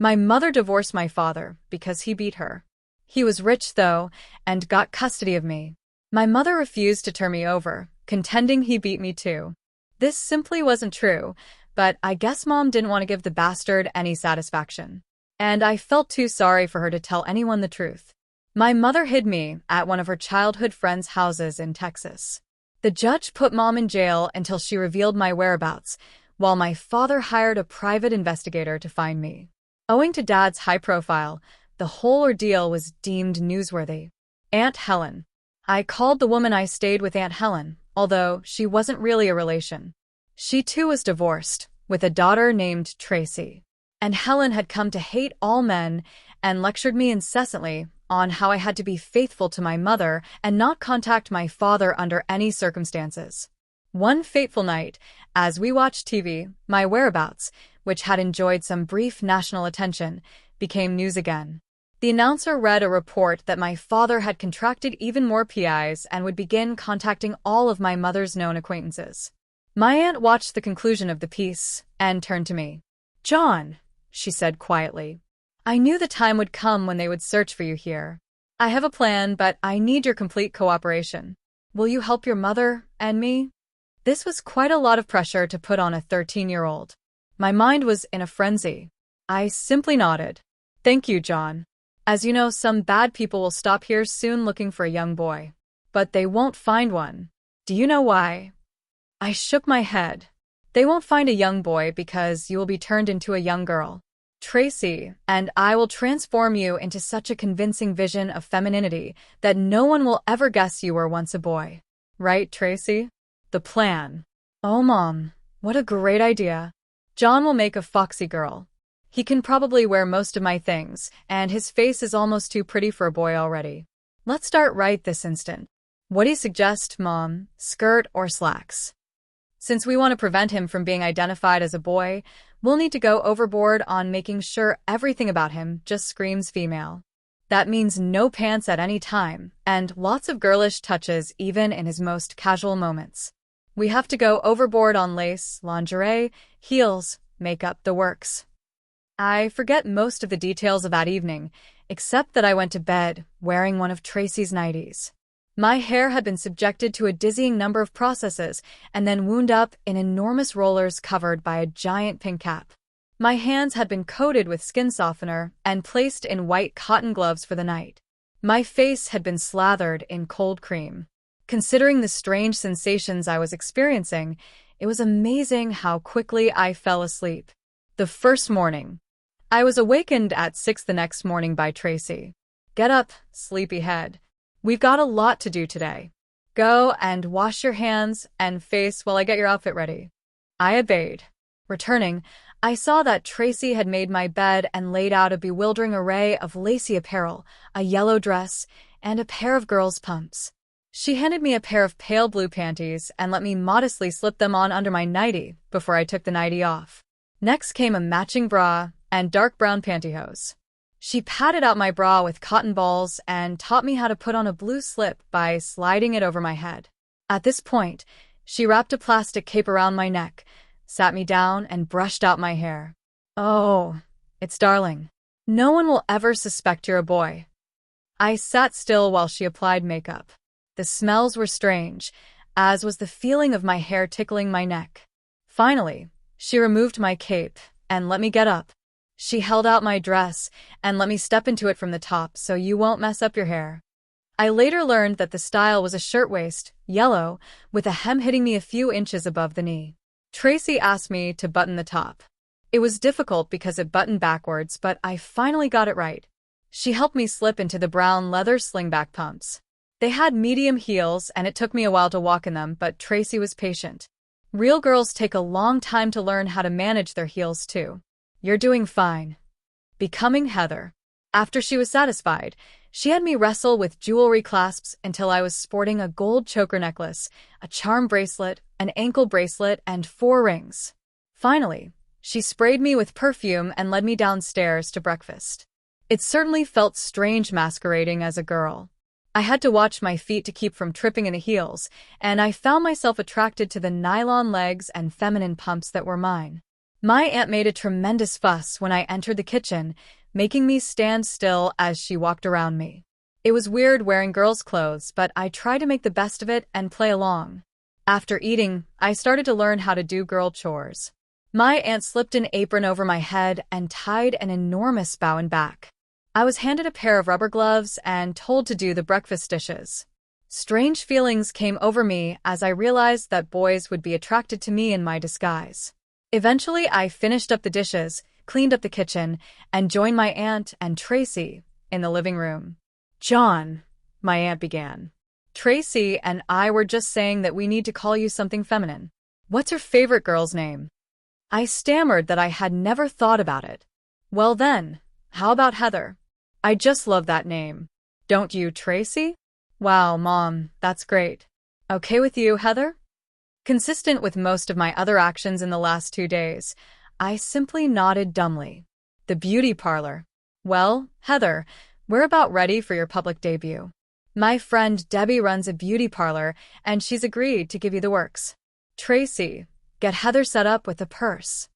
My mother divorced my father because he beat her. He was rich, though, and got custody of me. My mother refused to turn me over, contending he beat me too. This simply wasn't true, but I guess Mom didn't want to give the bastard any satisfaction. And I felt too sorry for her to tell anyone the truth. My mother hid me at one of her childhood friends' houses in Texas. The judge put Mom in jail until she revealed my whereabouts, while my father hired a private investigator to find me. Owing to Dad's high profile, the whole ordeal was deemed newsworthy. Aunt Helen. I called the woman I stayed with Aunt Helen, although she wasn't really a relation. She too was divorced, with a daughter named Tracy. And Helen had come to hate all men and lectured me incessantly on how I had to be faithful to my mother and not contact my father under any circumstances. One fateful night, as we watched TV, my whereabouts, which had enjoyed some brief national attention, became news again. The announcer read a report that my father had contracted even more PIs and would begin contacting all of my mother's known acquaintances. My aunt watched the conclusion of the piece and turned to me. "John," she said quietly, "I knew the time would come when they would search for you here. I have a plan, but I need your complete cooperation. Will you help your mother and me?" This was quite a lot of pressure to put on a 13-year-old. My mind was in a frenzy. I simply nodded. "Thank you, John. As you know, some bad people will stop here soon looking for a young boy. But they won't find one. Do you know why?" I shook my head. "They won't find a young boy because you will be turned into a young girl. Tracy and I will transform you into such a convincing vision of femininity that no one will ever guess you were once a boy. Right, Tracy? The plan." "Oh, Mom, what a great idea. John will make a foxy girl. He can probably wear most of my things, and his face is almost too pretty for a boy already. Let's start right this instant. What do you suggest, Mom, skirt or slacks? Since we want to prevent him from being identified as a boy, we'll need to go overboard on making sure everything about him just screams female. That means no pants at any time, and lots of girlish touches even in his most casual moments. We have to go overboard on lace, lingerie, heels, makeup, the works." I forget most of the details of that evening, except that I went to bed wearing one of Tracy's nighties. My hair had been subjected to a dizzying number of processes and then wound up in enormous rollers covered by a giant pink cap. My hands had been coated with skin softener and placed in white cotton gloves for the night. My face had been slathered in cold cream. Considering the strange sensations I was experiencing, it was amazing how quickly I fell asleep. The first morning. I was awakened at 6 the next morning by Tracy. "Get up, sleepyhead. We've got a lot to do today. Go and wash your hands and face while I get your outfit ready." I obeyed. Returning, I saw that Tracy had made my bed and laid out a bewildering array of lacy apparel, a yellow dress, and a pair of girls' pumps. She handed me a pair of pale blue panties and let me modestly slip them on under my nightie before I took the nightie off. Next came a matching bra and dark brown pantyhose. She patted out my bra with cotton balls and taught me how to put on a blue slip by sliding it over my head. At this point, she wrapped a plastic cape around my neck, sat me down, and brushed out my hair. "Oh, it's darling. No one will ever suspect you're a boy." I sat still while she applied makeup. The smells were strange, as was the feeling of my hair tickling my neck. Finally, she removed my cape and let me get up. She held out my dress and let me step into it from the top so you won't mess up your hair. I later learned that the style was a shirtwaist, yellow, with a hem hitting me a few inches above the knee. Tracy asked me to button the top. It was difficult because it buttoned backwards, but I finally got it right. She helped me slip into the brown leather slingback pumps. They had medium heels and it took me a while to walk in them, but Tracy was patient. Real girls take a long time to learn how to manage their heels too. "You're doing fine." Becoming Heather. After she was satisfied, she had me wrestle with jewelry clasps until I was sporting a gold choker necklace, a charm bracelet, an ankle bracelet, and 4 rings. Finally, she sprayed me with perfume and led me downstairs to breakfast. It certainly felt strange masquerading as a girl. I had to watch my feet to keep from tripping in the heels, and I found myself attracted to the nylon legs and feminine pumps that were mine. My aunt made a tremendous fuss when I entered the kitchen, making me stand still as she walked around me. It was weird wearing girls' clothes, but I tried to make the best of it and play along. After eating, I started to learn how to do girl chores. My aunt slipped an apron over my head and tied an enormous bow and back. I was handed a pair of rubber gloves and told to do the breakfast dishes. Strange feelings came over me as I realized that boys would be attracted to me in my disguise. Eventually, I finished up the dishes, cleaned up the kitchen, and joined my aunt and Tracy in the living room. "John," my aunt began. "Tracy and I were just saying that we need to call you something feminine. What's your favorite girl's name?" I stammered that I had never thought about it. "Well then, how about Heather? I just love that name. Don't you, Tracy?" "Wow, Mom, that's great. Okay with you, Heather?" Consistent with most of my other actions in the last 2 days, I simply nodded dumbly. The beauty parlor. "Well, Heather, we're about ready for your public debut. My friend Debbie runs a beauty parlor, and she's agreed to give you the works. Tracy, get Heather set up with a purse."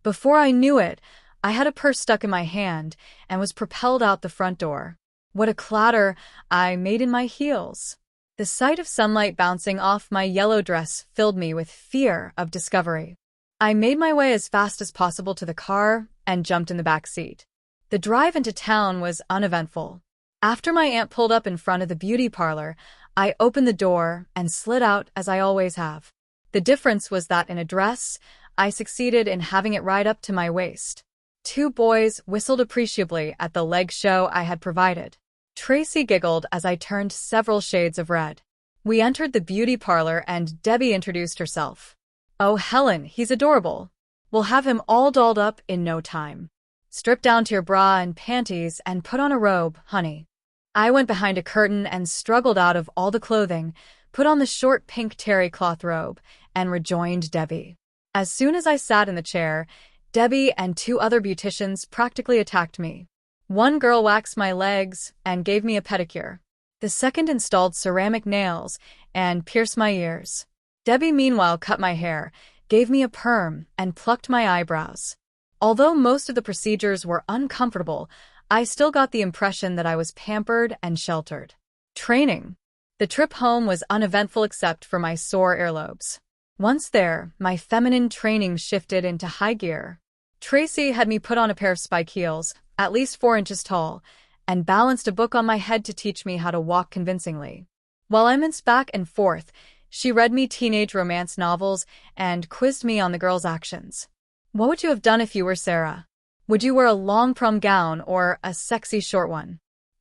Before I knew it, I had a purse stuck in my hand and was propelled out the front door. What a clatter I made in my heels. The sight of sunlight bouncing off my yellow dress filled me with fear of discovery. I made my way as fast as possible to the car and jumped in the back seat. The drive into town was uneventful. After my aunt pulled up in front of the beauty parlor, I opened the door and slid out as I always have. The difference was that in a dress, I succeeded in having it right up to my waist. 2 boys whistled appreciably at the leg show I had provided. Tracy giggled as I turned several shades of red. We entered the beauty parlor and Debbie introduced herself. "Oh, Helen, he's adorable. We'll have him all dolled up in no time. Strip down to your bra and panties and put on a robe, honey." I went behind a curtain and struggled out of all the clothing, put on the short pink terry cloth robe, and rejoined Debbie. As soon as I sat in the chair, Debbie and 2 other beauticians practically attacked me. One girl waxed my legs and gave me a pedicure. The second installed ceramic nails and pierced my ears. Debbie meanwhile cut my hair, gave me a perm, and plucked my eyebrows. Although most of the procedures were uncomfortable, I still got the impression that I was pampered and sheltered. Training. The trip home was uneventful except for my sore earlobes. Once there, my feminine training shifted into high gear. Tracy had me put on a pair of spike heels, at least 4 inches tall, and balanced a book on my head to teach me how to walk convincingly. While I minced back and forth, she read me teenage romance novels and quizzed me on the girls' actions. "What would you have done if you were Sarah? Would you wear a long prom gown or a sexy short one?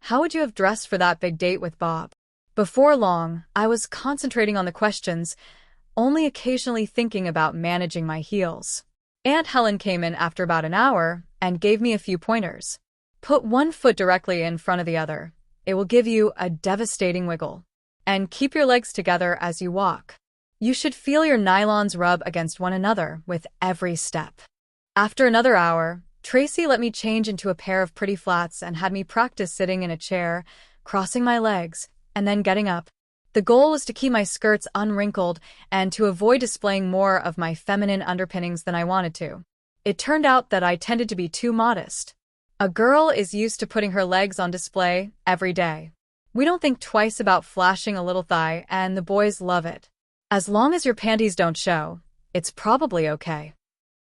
How would you have dressed for that big date with Bob?" Before long, I was concentrating on the questions, only occasionally thinking about managing my heels. Aunt Helen came in after about an hour and gave me a few pointers. "Put one foot directly in front of the other. It will give you a devastating wiggle. And keep your legs together as you walk. You should feel your nylons rub against one another with every step." After another hour, Tracy let me change into a pair of pretty flats and had me practice sitting in a chair, crossing my legs, and then getting up. The goal was to keep my skirts unwrinkled and to avoid displaying more of my feminine underpinnings than I wanted to. It turned out that I tended to be too modest. A girl is used to putting her legs on display every day. We don't think twice about flashing a little thigh, and the boys love it. As long as your panties don't show, it's probably okay.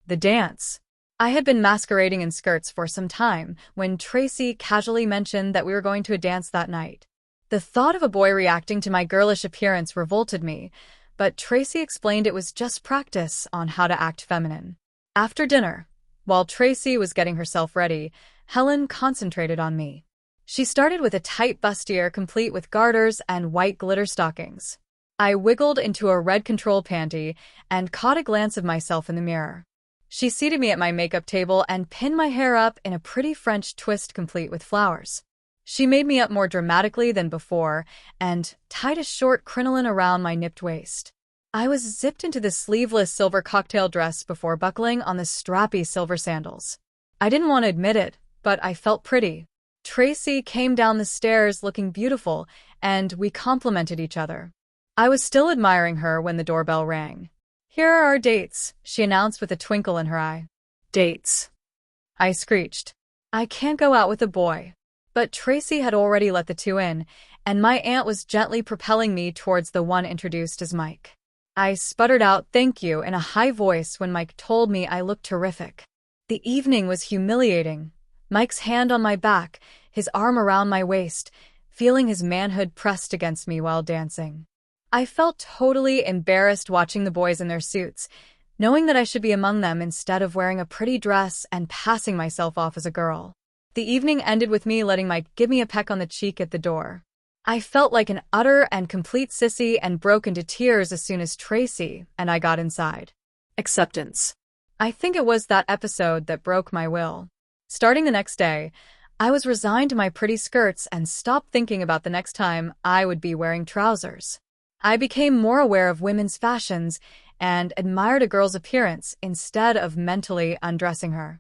The dance. I had been masquerading in skirts for some time when Tracy casually mentioned that we were going to a dance that night. The thought of a boy reacting to my girlish appearance revolted me, but Tracy explained it was just practice on how to act feminine. After dinner, while Tracy was getting herself ready, Helen concentrated on me. She started with a tight bustier complete with garters and white glitter stockings. I wiggled into a red control panty and caught a glance of myself in the mirror. She seated me at my makeup table and pinned my hair up in a pretty French twist complete with flowers. She made me up more dramatically than before and tied a short crinoline around my nipped waist. I was zipped into the sleeveless silver cocktail dress before buckling on the strappy silver sandals. I didn't want to admit it, but I felt pretty. Tracy came down the stairs looking beautiful, and we complimented each other. I was still admiring her when the doorbell rang. Here are our dates, she announced with a twinkle in her eye. Dates, I screeched. I can't go out with a boy. But Tracy had already let the two in, and my aunt was gently propelling me towards the one introduced as Mike. I sputtered out thank you in a high voice when Mike told me I looked terrific. The evening was humiliating. Mike's hand on my back, his arm around my waist, feeling his manhood pressed against me while dancing. I felt totally embarrassed watching the boys in their suits, knowing that I should be among them instead of wearing a pretty dress and passing myself off as a girl. The evening ended with me letting Mike give me a peck on the cheek at the door. I felt like an utter and complete sissy and broke into tears as soon as Tracy and I got inside. Acceptance. I think it was that episode that broke my will. Starting the next day, I was resigned to my pretty skirts and stopped thinking about the next time I would be wearing trousers. I became more aware of women's fashions and admired a girl's appearance instead of mentally undressing her.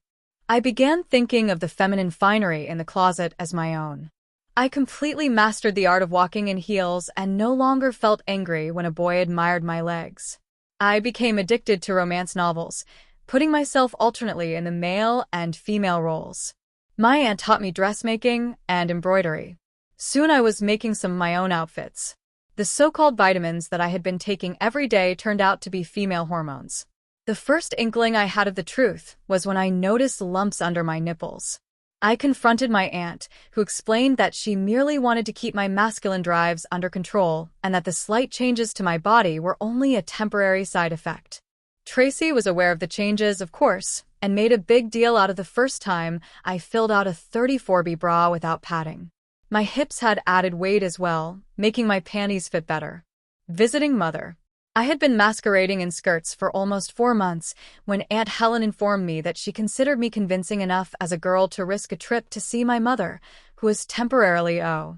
I began thinking of the feminine finery in the closet as my own. I completely mastered the art of walking in heels and no longer felt angry when a boy admired my legs. I became addicted to romance novels, putting myself alternately in the male and female roles. My aunt taught me dressmaking and embroidery. Soon I was making some of my own outfits. The so-called vitamins that I had been taking every day turned out to be female hormones. The first inkling I had of the truth was when I noticed lumps under my nipples. I confronted my aunt, who explained that she merely wanted to keep my masculine drives under control and that the slight changes to my body were only a temporary side effect. Tracy was aware of the changes, of course, and made a big deal out of the first time I filled out a 34B bra without padding. My hips had added weight as well, making my panties fit better. Visiting mother. I had been masquerading in skirts for almost 4 months when Aunt Helen informed me that she considered me convincing enough as a girl to risk a trip to see my mother, who was temporarily out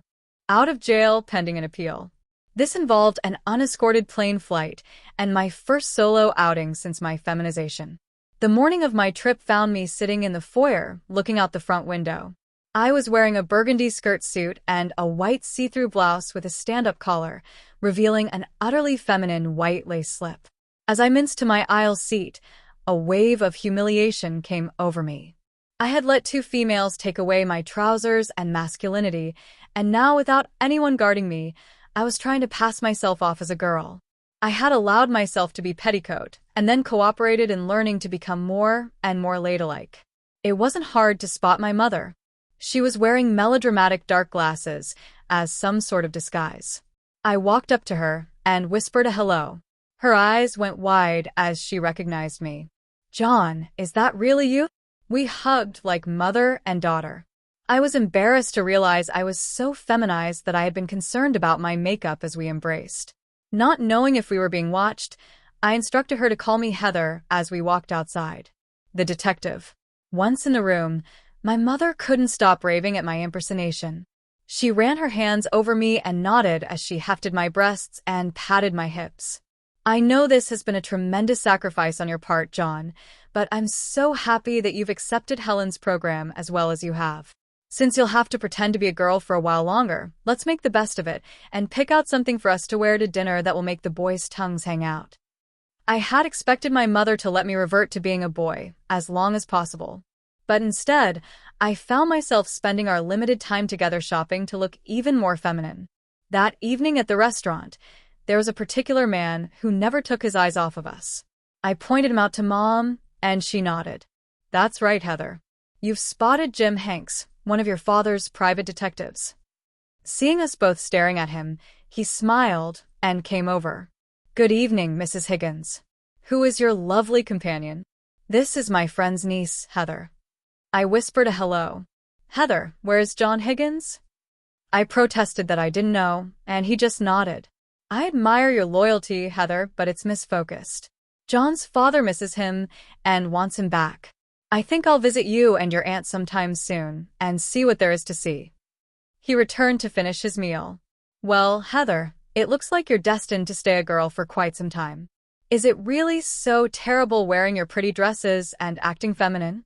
of jail pending an appeal. This involved an unescorted plane flight and my first solo outing since my feminization. The morning of my trip found me sitting in the foyer, looking out the front window. I was wearing a burgundy skirt suit and a white see-through blouse with a stand-up collar, revealing an utterly feminine white lace slip. As I minced to my aisle seat, a wave of humiliation came over me. I had let 2 females take away my trousers and masculinity, and now without anyone guarding me, I was trying to pass myself off as a girl. I had allowed myself to be petticoat, and then cooperated in learning to become more and more ladylike. It wasn't hard to spot my mother. She was wearing melodramatic dark glasses as some sort of disguise. I walked up to her and whispered a hello. Her eyes went wide as she recognized me. "John, is that really you?" We hugged like mother and daughter. I was embarrassed to realize I was so feminized that I had been concerned about my makeup as we embraced. Not knowing if we were being watched, I instructed her to call me Heather as we walked outside. The detective. Once in the room, my mother couldn't stop raving at my impersonation. She ran her hands over me and nodded as she hefted my breasts and patted my hips. "I know this has been a tremendous sacrifice on your part, John, but I'm so happy that you've accepted Helen's program as well as you have. Since you'll have to pretend to be a girl for a while longer, let's make the best of it and pick out something for us to wear to dinner that will make the boys' tongues hang out." I had expected my mother to let me revert to being a boy as long as possible. But instead, I found myself spending our limited time together shopping to look even more feminine. That evening at the restaurant, there was a particular man who never took his eyes off of us. I pointed him out to Mom, and she nodded. "That's right, Heather. You've spotted Jim Hanks, one of your father's private detectives." Seeing us both staring at him, he smiled and came over. "Good evening, Mrs. Higgins. Who is your lovely companion?" "This is my friend's niece, Heather." I whispered a hello. "Heather, where's John Higgins?" I protested that I didn't know, and he just nodded. "I admire your loyalty, Heather, but it's misfocused. John's father misses him and wants him back. I think I'll visit you and your aunt sometime soon and see what there is to see." He returned to finish his meal. "Well, Heather, it looks like you're destined to stay a girl for quite some time. Is it really so terrible wearing your pretty dresses and acting feminine?"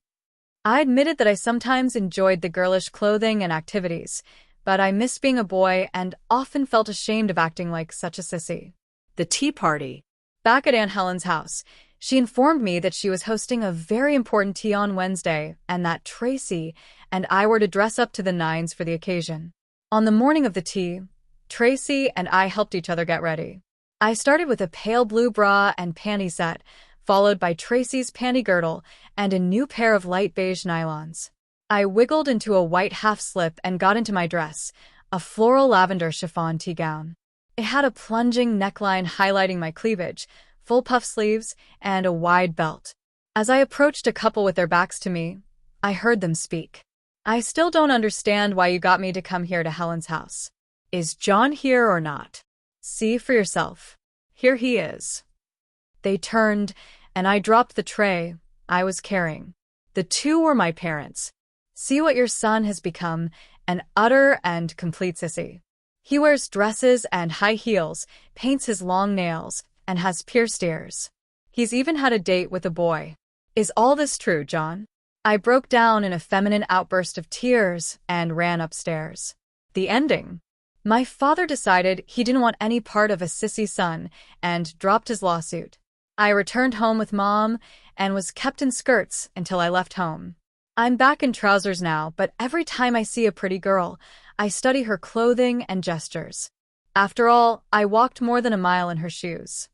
I admitted that I sometimes enjoyed the girlish clothing and activities, but I missed being a boy and often felt ashamed of acting like such a sissy. The tea party. Back at Aunt Helen's house, she informed me that she was hosting a very important tea on Wednesday and that Tracy and I were to dress up to the nines for the occasion. On the morning of the tea, Tracy and I helped each other get ready. I started with a pale blue bra and panty set, followed by Tracy's panty girdle and a new pair of light beige nylons. I wiggled into a white half-slip and got into my dress, a floral lavender chiffon tea gown. It had a plunging neckline highlighting my cleavage, full puff sleeves, and a wide belt. As I approached a couple with their backs to me, I heard them speak. "I still don't understand why you got me to come here to Helen's house. Is John here or not? See for yourself. Here he is." They turned, and I dropped the tray I was carrying. The two were my parents. "See what your son has become, an utter and complete sissy. He wears dresses and high heels, paints his long nails, and has pierced ears. He's even had a date with a boy. Is all this true, John?" I broke down in a feminine outburst of tears and ran upstairs. The ending. My father decided he didn't want any part of a sissy son and dropped his lawsuit. I returned home with Mom and was kept in skirts until I left home. I'm back in trousers now, but every time I see a pretty girl, I study her clothing and gestures. After all, I walked more than a mile in her shoes.